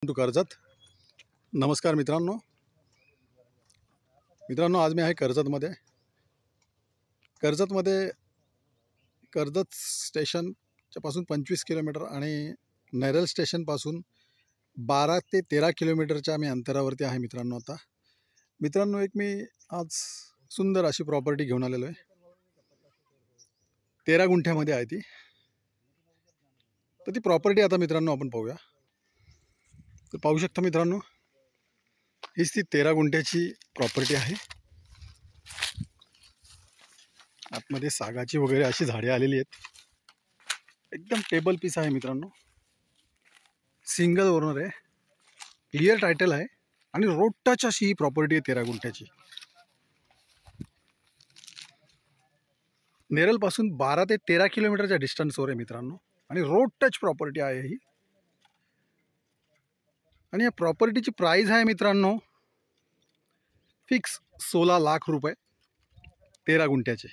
To Karjat. नमस्कार मित्रांनो. आज मी आहे कर्जतमध्ये. कर्जत स्टेशनच्या पासून 25 किलोमीटर आणि नेरळ स्टेशनपासून 12 ते 13 किलोमीटरच्या मी अंतरावरती आहे मित्रांनो. आता मित्रांनो, एक मी आज सुंदर अशी प्रॉपर्टी घेऊन आलेलो आहे. 13 गुंठ्यामध्ये आहे ती. तर ती प्रॉपर्टी आता मित्रांनो आपण पाहूया. तर पाहू शकता मित्रांनो, हीच ती 13 गुंठ्याची प्रॉपर्टी आहे. आतमध्ये सागाची वगैरे अशी झाडे आलेली आहेत. एकदम टेबल पीस आहे मित्रांनो. सिंगल ओनर आहे, क्लिअर टायटल आहे आणि रोड टच अशी ही प्रॉपर्टी आहे 13 गुंठ्याची. नेरळपासून 12 ते 13 किलोमीटरच्या डिस्टन्सवर आहे मित्रांनो आणि रोड टच प्रॉपर्टी आहे ही. आणि या प्रॉपर्टीची प्राइस आहे मित्रांनो फिक्स 16 लाख रुपये 13 गुंठ्याचे.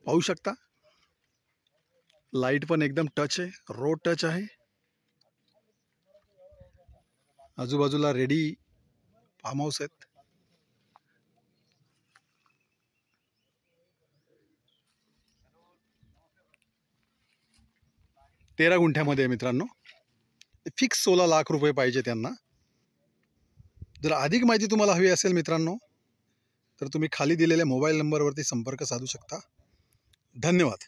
पाहू शकता, लाईट पण एकदम टच आहे, रोड टच आहे. आजूबाजूला रेडी फार्म हाऊस आहेत. तेरा गुंठ्यामध्ये मित्रांनो फिक्स 16 लाख रुपये पाहिजे त्यांना. जर अधिक माहिती तुम्हाला हवी असेल मित्रांनो, तर तुम्ही खाली दिलेल्या मोबाईल नंबरवरती संपर्क साधू शकता. धन्यवाद.